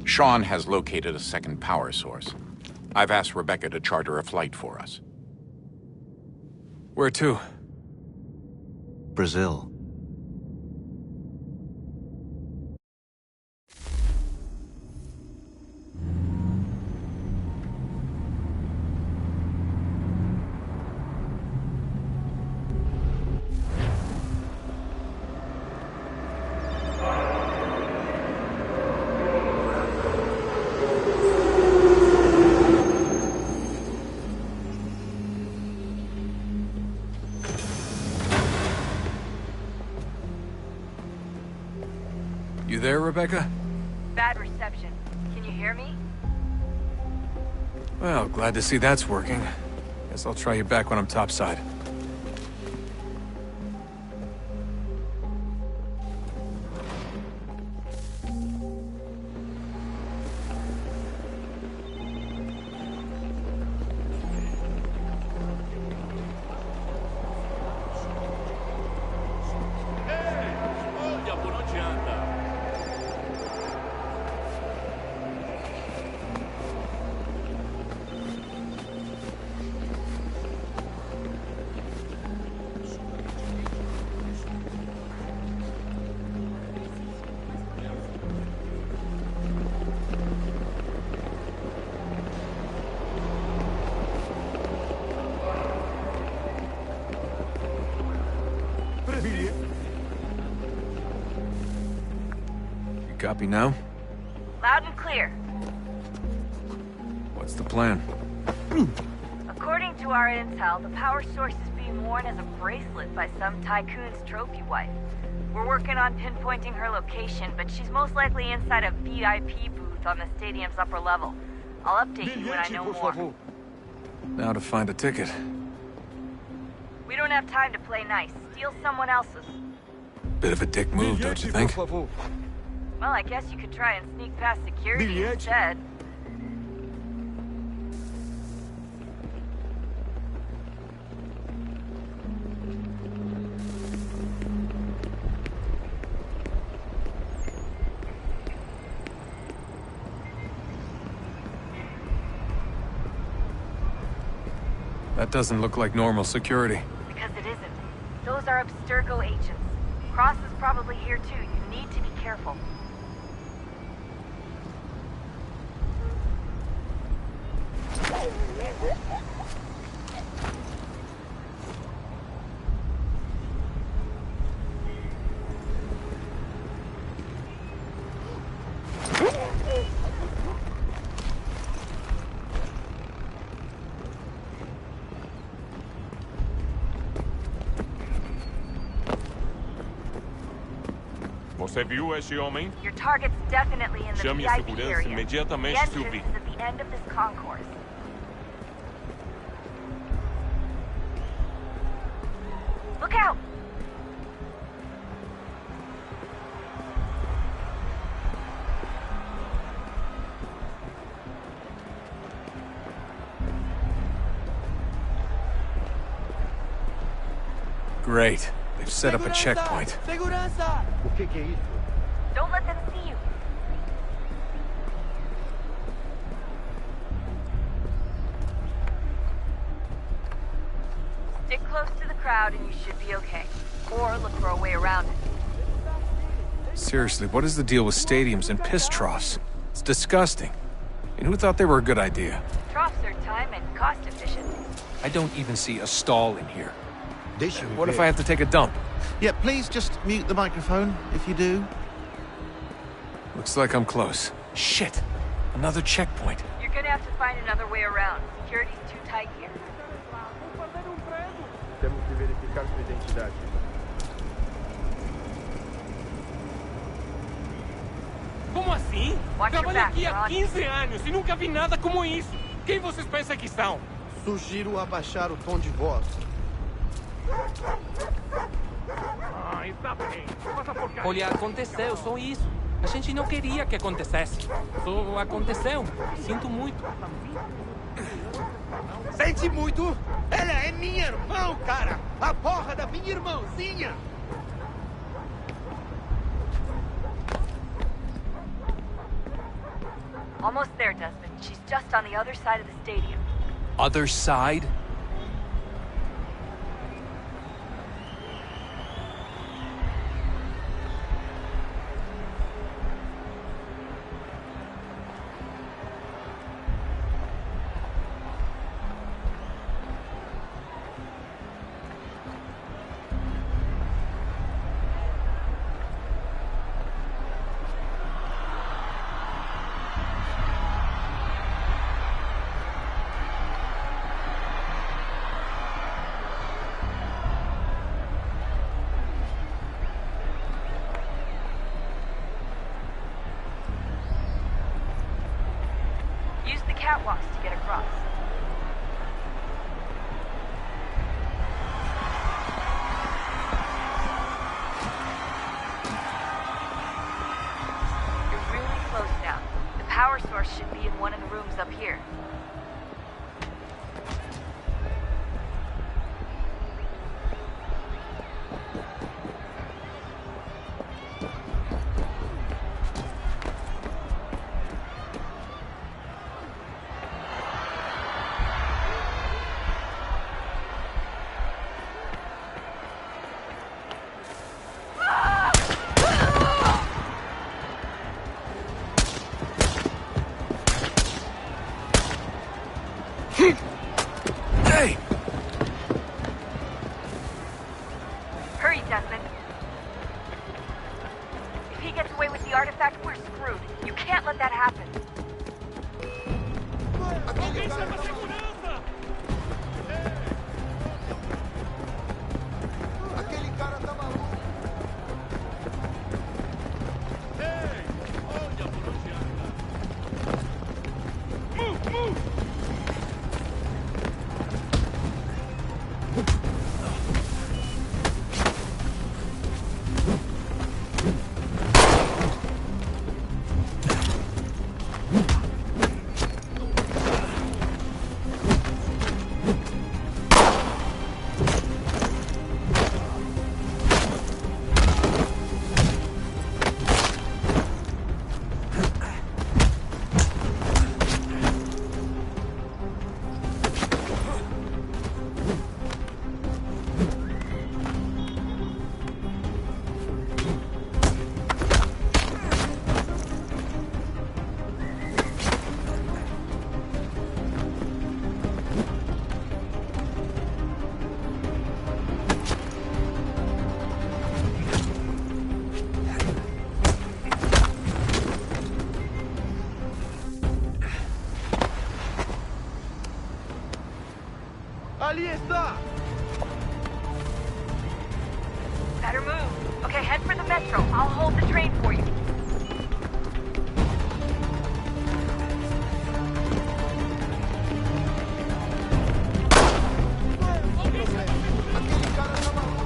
Sean has located a second power source. I've asked Rebecca to charter a flight for us. Where to? Brazil. You there, Rebecca? Bad reception. Can you hear me? Well, glad to see that's working. Guess I'll try you back when I'm topside. Copy now? Loud and clear. What's the plan? According to our intel, the power source is being worn as a bracelet by some tycoon's trophy wife. We're working on pinpointing her location, but she's most likely inside a VIP booth on the stadium's upper level. I'll update you when I know more. Now to find a ticket. We don't have time to play nice. Steal someone else's. Bit of a dick move, don't you think? Well, I guess you could try and sneak past security instead. That doesn't look like normal security. Because it isn't. Those are Abstergo agents. Cross is probably here too. You need to be careful. Você viu esse homem? Your target's definitely in the Chame a VIP segurança area. imediatamente, The se o entrance vir. is at the end of this concourse. Look out! Great. They've set up a checkpoint. Segurança! O que é isso? Don't let them see you. Stick close to the crowd and you should be okay. Or look for a way around it. Seriously, what is the deal with stadiums and piss troughs? It's disgusting. And who thought they were a good idea? Troughs are time and cost efficient. I don't even see a stall in here. Deixa eu What if ver. I have to take a dump? Yeah, please just mute the microphone if you do. Looks like I'm close. Shit! Another checkpoint. You're gonna have to find another way around. Security's too tight here. Temos que verificar sua identidade. Como assim? Watch your Trabalho back, aqui há Ron. 15 anos e nunca vi nada como isso. Quem vocês pensam que estão? Sugiro abaixar o tom de voz. Ah, está bem. Mas a porcaria... Olha, aconteceu, só isso. A gente não queria que acontecesse. Só aconteceu. Sinto muito. Sente muito? Ela é minha irmã, cara! A porra da minha irmãzinha! Almost there, Desmond. She's just on the other side of the stadium. Other side? Use the catwalks to get across. You're really close now. The power source should be in one of the rooms up here. Hey! Hurry, Desmond. If he gets away with the artifact, we're screwed. You can't let that happen. Aquele cara tá maluco. Ali está! Better move. Okay, head for the metro. I'll hold the train for you. Aquele cara tá maluco.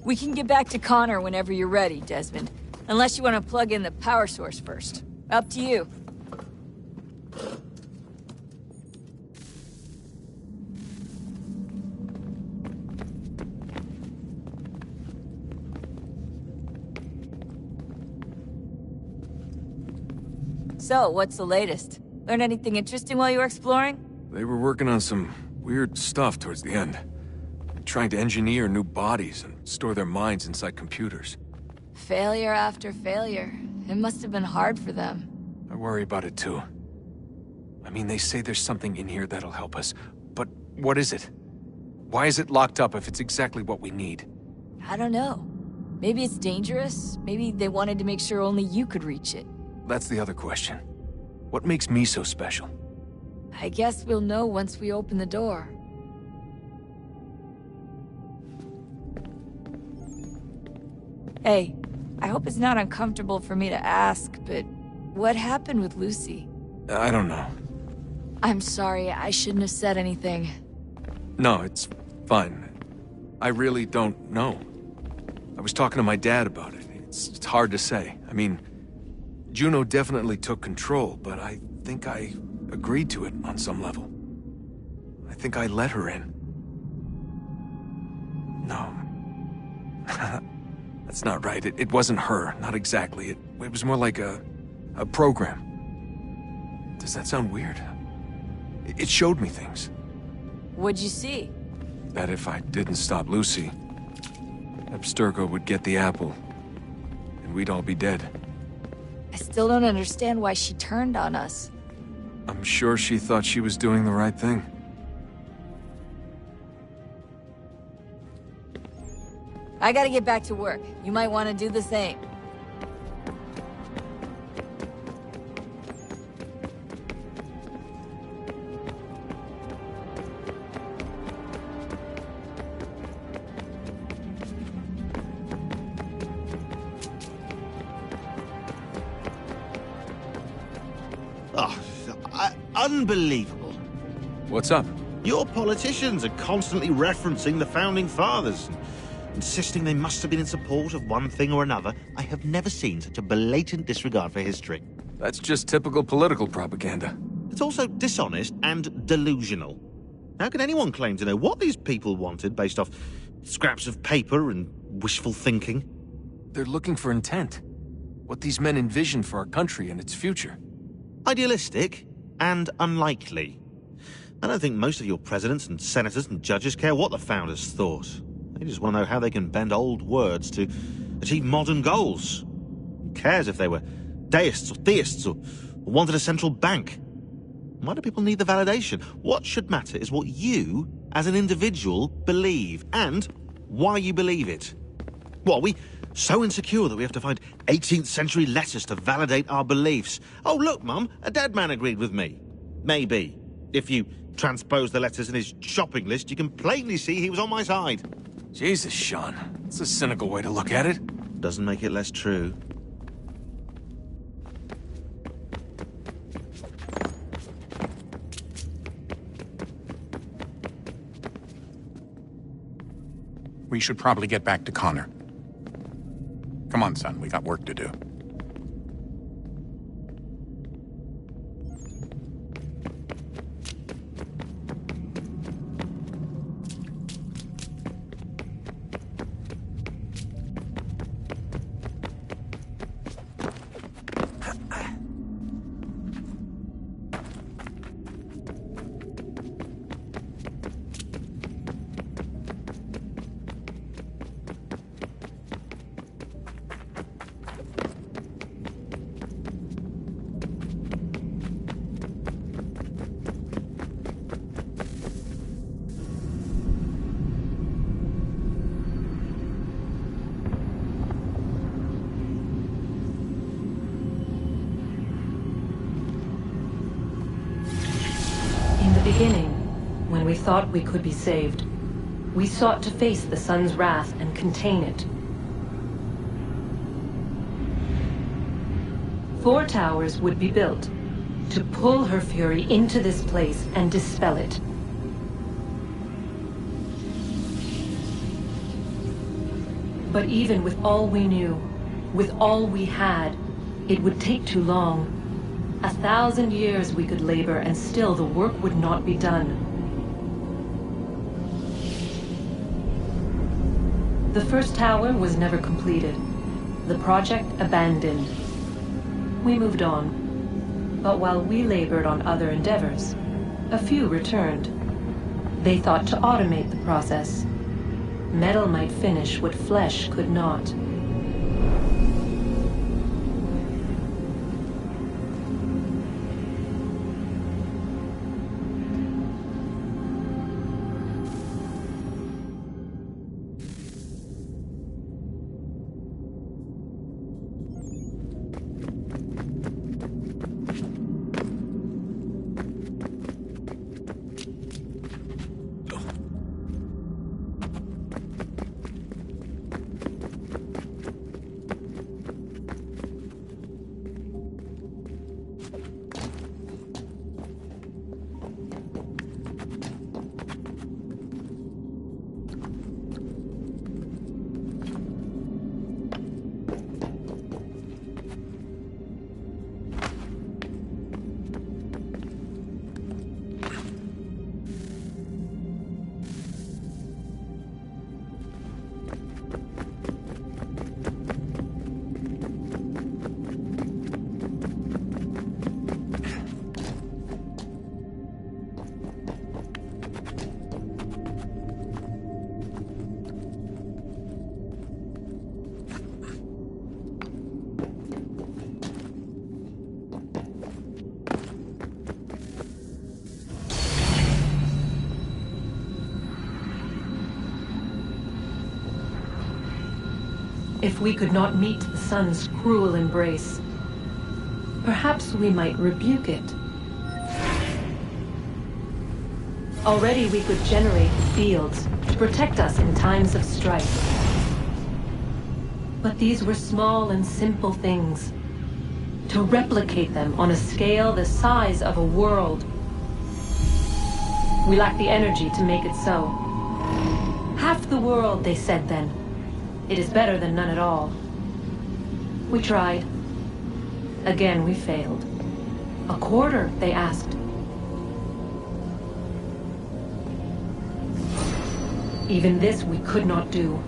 We can get back to Connor whenever you're ready, Desmond. Unless you want to plug in the power source first. Up to you. So, what's the latest? Learn anything interesting while you were exploring? They were working on some weird stuff towards the end. Trying to engineer new bodies and store their minds inside computers. Failure after failure. It must have been hard for them. I worry about it too. I mean, they say there's something in here that'll help us, but what is it? Why is it locked up if it's exactly what we need? I don't know. Maybe it's dangerous. Maybe they wanted to make sure only you could reach it. That's the other question. What makes me so special? I guess we'll know once we open the door. Hey, I hope it's not uncomfortable for me to ask, but what happened with Lucy? I don't know. I'm sorry, I shouldn't have said anything. No, it's fine. I really don't know. I was talking to my dad about it. It's hard to say. I mean, Juno definitely took control, but I think I agreed to it on some level. I think I let her in. No. That's not right. It wasn't her. Not exactly. It was more like a program. Does that sound weird? It showed me things. What'd you see? That if I didn't stop Lucy, Abstergo would get the apple, and we'd all be dead. I still don't understand why she turned on us. I'm sure she thought she was doing the right thing. I gotta get back to work. You might want to do the same. Unbelievable. What's up? Your politicians are constantly referencing the Founding Fathers, insisting they must have been in support of one thing or another. I have never seen such a blatant disregard for history. That's just typical political propaganda. It's also dishonest and delusional. How can anyone claim to know what these people wanted based off scraps of paper and wishful thinking? They're looking for intent. What these men envision for our country and its future. Idealistic and unlikely. I don't think most of your presidents and senators and judges care what the founders thought. They just want to know how they can bend old words to achieve modern goals. Who cares if they were deists or theists or wanted a central bank? Why do people need the validation? What should matter is what you, as an individual, believe, and why you believe it. What, are we so insecure that we have to find 18th century letters to validate our beliefs? Oh, look, Mum, a dead man agreed with me. Maybe. If you transpose the letters in his shopping list, you can plainly see he was on my side. Jesus, Sean. That's a cynical way to look at it. Doesn't make it less true. We should probably get back to Connor. Come on, son, we got work to do. Beginning, when we thought we could be saved, we sought to face the sun's wrath and contain it. 4 towers would be built to pull her fury into this place and dispel it. But even with all we knew, with all we had, it would take too long. 1,000 years we could labor, and still the work would not be done. The first tower was never completed. The project abandoned. We moved on. But while we labored on other endeavors, a few returned. They thought to automate the process. Metal might finish what flesh could not. If we could not meet the sun's cruel embrace, perhaps we might rebuke it. Already we could generate fields to protect us in times of strife. But these were small and simple things. To replicate them on a scale the size of a world, we lack the energy to make it so. Half the world, they said then. It is better than none at all. We tried. Again, we failed. A quarter, they asked. Even this we could not do.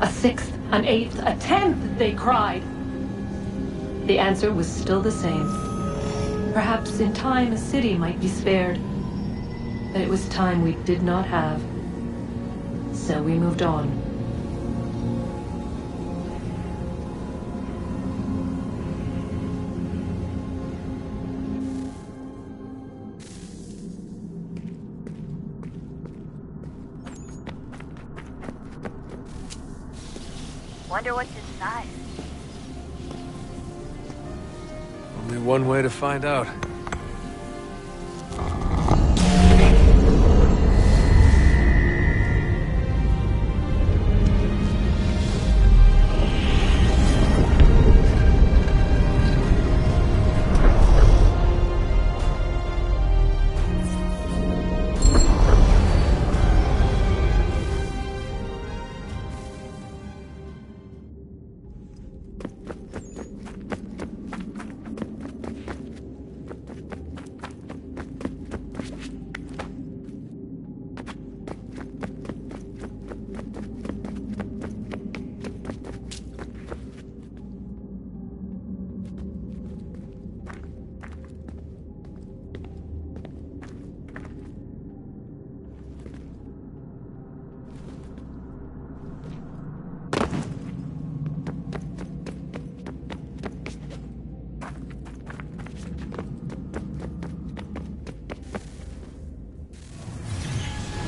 A sixth, an eighth, a tenth, they cried. The answer was still the same. Perhaps in time a city might be spared. But it was time we did not have. So we moved on. Wonder what's inside. Only one way to find out.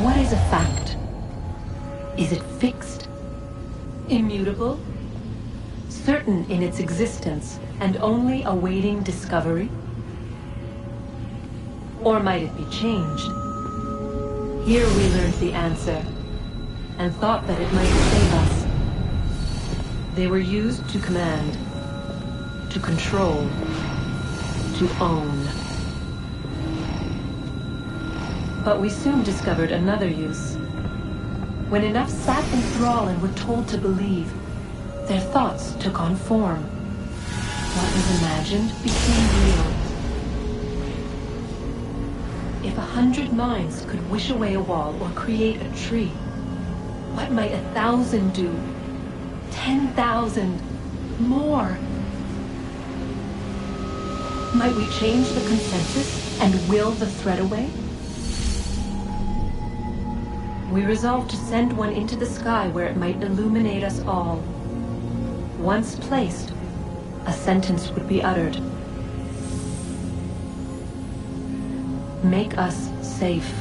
What is a fact? Is it fixed? Immutable? Certain in its existence and only awaiting discovery? Or might it be changed? Here we learned the answer and thought that it might save us. They were used to command, to control, to own. But we soon discovered another use. When enough sat in thrall and were told to believe, their thoughts took on form. What was imagined became real. If 100 minds could wish away a wall or create a tree, what might 1,000 do? 10,000? More? Might we change the consensus and will the threat away? We resolved to send one into the sky where it might illuminate us all. Once placed, a sentence would be uttered. Make us safe.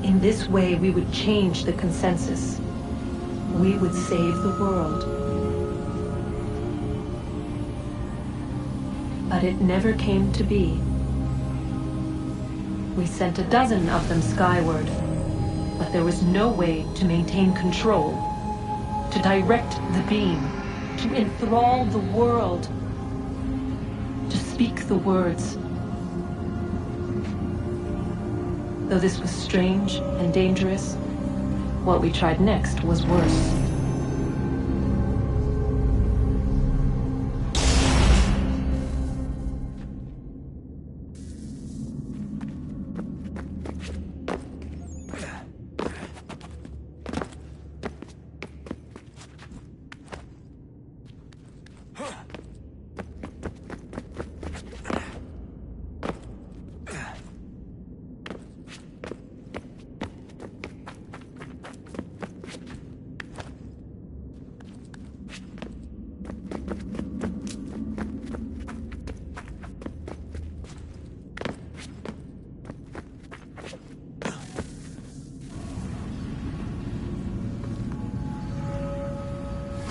In this way, we would change the consensus. We would save the world. But it never came to be. We sent a dozen of them skyward, but there was no way to maintain control, to direct the beam, to enthrall the world, to speak the words. Though this was strange and dangerous, what we tried next was worse.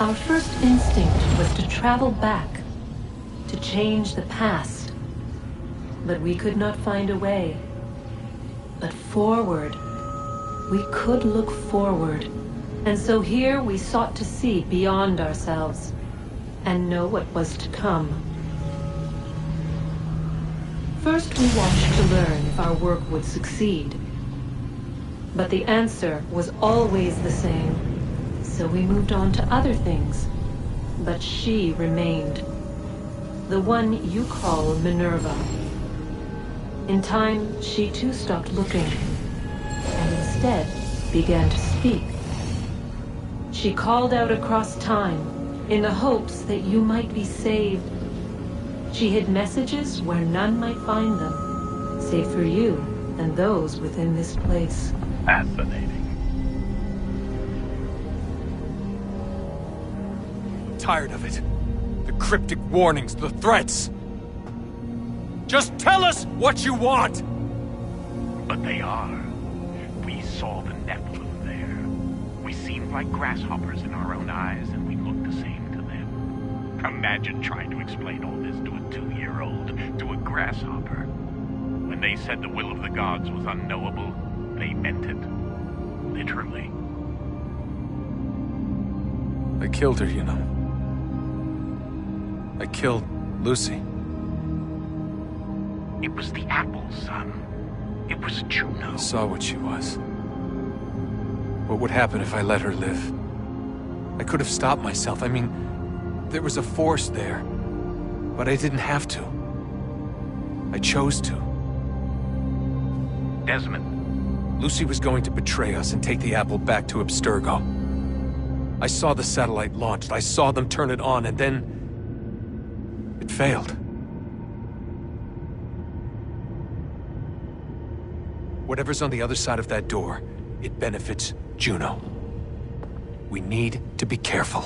Our first instinct was to travel back, to change the past. But we could not find a way. But forward. We could look forward. And so here we sought to see beyond ourselves, and know what was to come. First we watched to learn if our work would succeed. But the answer was always the same. So we moved on to other things. But she remained. The one you call Minerva. In time, she too stopped looking, and instead began to speak. She called out across time, in the hopes that you might be saved. She hid messages where none might find them, save for you and those within this place. Fascinating. Tired of it. The cryptic warnings, the threats. Just tell us what you want! But they are. We saw the Nephilim there. We seemed like grasshoppers in our own eyes, and we looked the same to them. Imagine trying to explain all this to a 2-year-old, to a grasshopper. When they said the will of the gods was unknowable, they meant it. Literally. I killed her, you know. I killed Lucy. It was the apple, son. It was Juno. I saw what she was. What would happen if I let her live? I could have stopped myself. I mean, there was a force there. But I didn't have to. I chose to. Desmond. Lucy was going to betray us and take the apple back to Abstergo. I saw the satellite launched. I saw them turn it on, and then it failed. Whatever's on the other side of that door, it benefits Juno. We need to be careful.